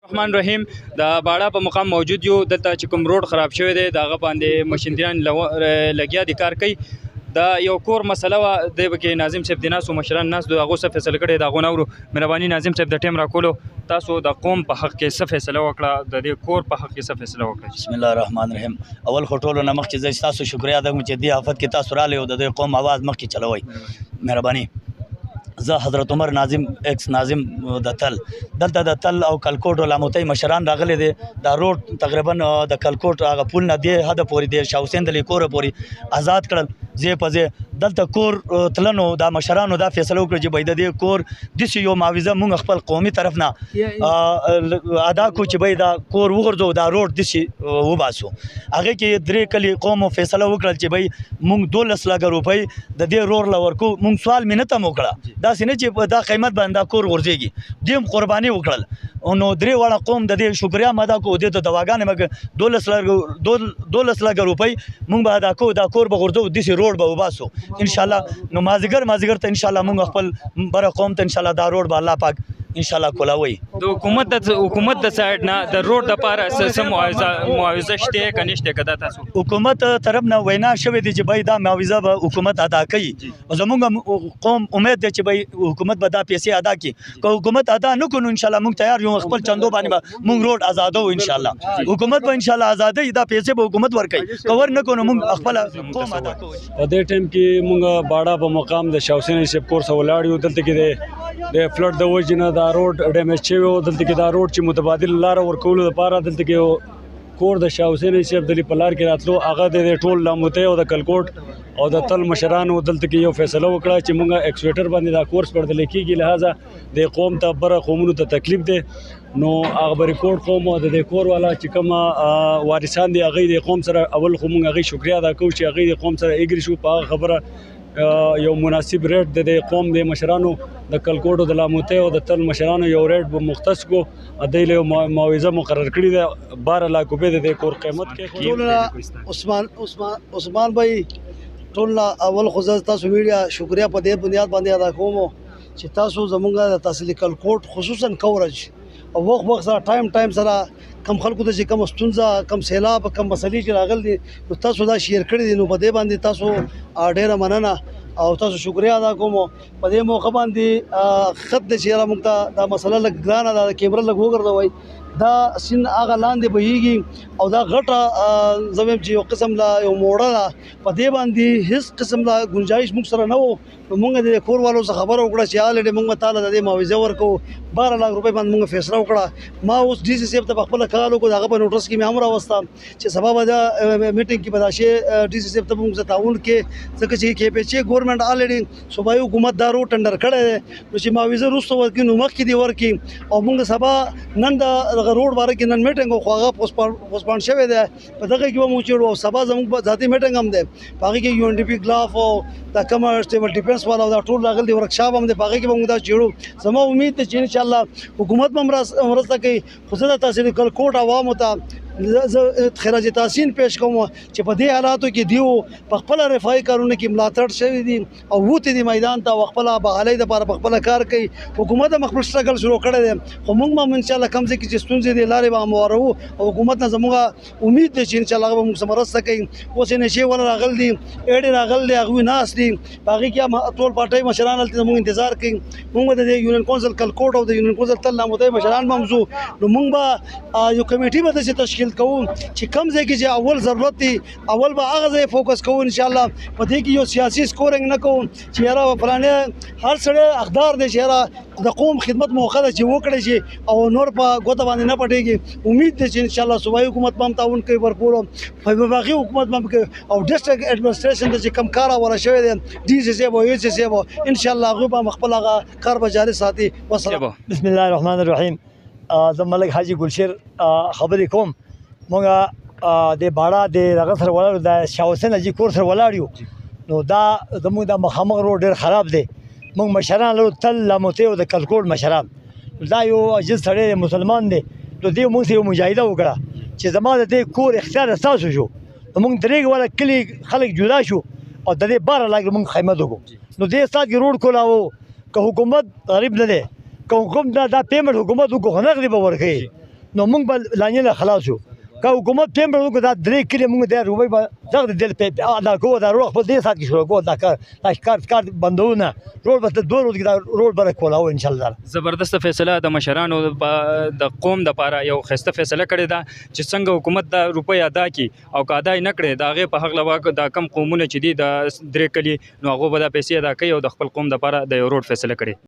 الرحمن الرحیم د باړه په مقام موجود یو دلته چې کوم روډ خراب شوی دی دغه باندې مشندیان لګیا دي کار کوي دا یو کور مسله وه دی پکې ناظم صاحب د ناسو مشران ناست دي هغو څه فیصله کړې د هغو نه اورو مهرباني ناظم صاحب د ټیم راکولو تاسو د قوم په حق کې څه فیصله وکړه د دې کور په حق کې څه فیصله وکړه بسم الله الرحمن الرحیم اول خو ټولو نه مخکې زه ستاسو شکریا ده چې دې آفت کې تاسو راغلئ او د دې قوم اواز مخکې چلوئ مهرباني زه حضرت عمر ناظم ایکس ناظم د تل دلته د تل او کلکوټ او لاموتی مشران راغلي دي دا روډ تقریبا د کلکوټ هغه پل نه دی حد پورې دی شاه حسین د لیکور پورې آزاد کړل زی په زی دلته کور تلنو دا مشرانو دا فیصله وکړه چې باید د کور داسې یو معاوضه مونږ خپل قومي طرف نه ادا کو چې باید دا کور وغورځو دا روډ داسې وباسو هغې کې درې کلي قومو فیصله وکړل چې بھائی مونږ 12 لکه روپۍ د دې روډ له ورکو مونږ سوال مینت هم وکړه داسې نه چې دا قیمت باندې دا کور غورځېږي دوی هم قرباني وکړل نو درې واړه قوم د دې شکریا هم ادا کړو دې ته دواګانې مګر 12 لکه روپۍ مونږ به ادا کوو دا کور به غورځو داسې روډ به وباسو انشاءالله نو مازدیګر ته انشاءالله مونږ خپل بره قوم ته انشاءالله دا روډ به الله پاک انشاءالله کولاوي د حکومت د سایډ نه د روډ دپاره څه معاوضه شته که نشته که دا تاسو حکومت طرف نه وینا شوې دي چې بھائی دا معاوضه به حکومت ادا کوي زموږ قوم امید دی چې بھائی حکومت به دا پیسې ادا کړي که حکومت ادا نه کړو انشاءالله موږ تیار یو خپل چندو باندې به موږ روډ ازادو انشاءالله حکومت به انشاءالله ازادوي دا پیسې به حکومت ورکوي که ور نه کړو موږ خپل قوم ادا کوو په دې ټایم کې موږ باړه په مقام د شاه حسین صاحب کور څخه ولاړ یو دلته کې د فلډ د وجې نه دا روډ ډیمیج شوی و دلته کې دا روډ چې متبادل لاره ورکولو دپاره دلته کې کور د شاه حسین صاحب دلې په لار کې راتلو هغه د ټول لاموتی او د کلکوټ او د تل مشرانو دلته کې یو فیصله وکړه چې موږ ایکسویټر باندې دا کورس پړدلی کېږي لهذا د قوم ته بره قومونو ته تکلیف دی نو هغه به ریکورډ قوم او د کور والا چې کومه وارثان دي هغوی د قوم سره اول خو موږ هغوی شکریا ادا کوو چې هغوی د قوم سره اګري شو په هغه خبره یو مناسب ریټ د قوم د مشرانو د کلکوټو د لاموتی او د تل مشرانو یو ریټ به مختص کو دوی له معاوضه مقرر کړې ده 12 لک روپۍ د کور قیمت کې عثمان بھائی ټول اول خو زه تاسو میډیا شکریا په دې بنیاد باندې ادا کوم چې تاسو زمونږ د تحصیلي کلکوټ خصوصا کورج او وخت سره ټایم سره کم خلکو ته چې کم ستونزه کم سیلاب کم مسلې چې راغل دي نو تاسو دا شیر کړی دي نو په دې باندې تاسو ډیره مننه او تاسو شکریا ادا کوم په دې موقع باندې خط د چیرې موږ ته دا مسله لږ ګرانه ده کیمرا لږ وګرځوئ دا سین هغه لاندې بهیږي او دا غټه زمیم چې یو قسم لا یو موړه ده په دې باندې هیڅ قسم لا گنجائش موږ سره نه وو نو موږ د کور والو څخه خبره وکړه چې الریډي موږ تعالی د دې معاوضه ورکو 12 لک روپۍ باندې موږ فیصله وکړه ما اوس ډي سي صاحب ته خپل کال وکړو هغه په نوټس کې مې هم راوسته چې سبا به دا میټینګ کې به دا شی ډي سي صاحب ته موږ تعاون کې ځکه چې کې پیچې ګورنمنت الریډي صوبایي حکومت دا روډ ټندر کړی دی نو چې معاوضه وروسته ورکړي نو مخکې دې ورکړي او موږ سبا نن د روډ باره کې نن میټینګ خو هغه پوسټپون شوی دی په دغه کې به موږ چیړو او سبا زموږ ذاتي میټینګ هم دی په هغې کې UNDP غلاف او د کومه سټیبل ډیفینس والا دا ټول راغلي دي ورکشاپ هم دی په هغې کې به موږ دا چیړو زما امید دی چې انشاءالله حکومت به مرسته کوي خو زه د تحصیلي کلکوټ عوامو ته خراج تحسین پیش کوم چې په دې حالاتو کې دیو په خپل رفاهي کارونه کې ملاتړ شوی دي او وته دي میدان ته خپل بحالۍ لپاره په خپل کار کوي حکومت هم خپل سټرګل شروع کړی دی خو موږ هم ان شاء الله کم ځای کې چې ستونزې دي لارې به هموارو او حکومت نه زموږ امید دی چې ان شاء الله به موږ سره مرسته کوي اوس یې نشي ولا راغل دي اډې راغل دي هغوی ناست دي په هغې کې ټول پارټۍ مشران هلته زموږ انتظار کوي موږ د یونین کونسل کلکوټ او د یونین کونسل تل لاموتی مشران به هم ځو نو موږ به یو کمیټي به داسې تشکیل کوو چې کم ځای کې چې اول ضرورت دی اول به هغه ځای فوکس کوو انشاءالله په دې کې یو سیاسي سکورینګ نه کوو چې یاره فلانې هر سړی حقدار دی چې یاره د قوم خدمت موقع ده چې وکړی شي او نور په ګوته باندې نه پټېږي امید دی چې انشاءالله صوبایي حکومت به هم تعاون کوي ورپور وفاقي حکومت به هم کوي او ډسټرکټ ایډمنسټریشن ته چې کم کار اوره شوی دی ډي سي صاحب او اي سي صاحب انشاءالله هغوی به هم خپل هغه کار به جاري ساتي وسلام بسم الله الرحمن الرحیم زه ملک حاجي ګلشیر خبرې کوم مونږ د باړه د دغه سره ولاړو د شاه حسین حاجي کور سره ولاړ یو نو دا زموږ د مخامخ روډ ډېر خراب دی موږ مشران لرو تل لاموتی او د کلکوټ مشران دا یو عاجز سړی مسلمان دی نو دې موږ سره یو مجاهده وکړه چې زما د دې کور اختیار ستاسو شو نو موږ درېږ والا کلي خلک جدا شو او د دې 12 لک موږ قیمت وکړو نو دې سات کې روډ کولاوه که حکومت غریب نه دی که حکومت دا پیمنټ حکومت وکړو خو نغدې به ورکوي نو موږ به لانجې نه خلاص شو که حکومت پیم ورکړو دا درې کلي موږ د روبۍ به دغه دل ادا کوو دا روډ خپل دې ساعت کې شروع کوو دا کار بندوو نه روډ به تر 2 ورځې کې دا روډ به راکولاو انشاءالله. زبردست فیصله د مشرانو د قوم دپاره یو ښایسته فیصله کړې ده چې څنګه حکومت دا روپۍ ادا کړي او که ادا یې نه کړې د هغې په هکله دا کم قومونه چې دي د 3 کلي نو هغو به دا پیسې ادا کوي او د خپل قوم دپاره د یو روډ فیصله کړي.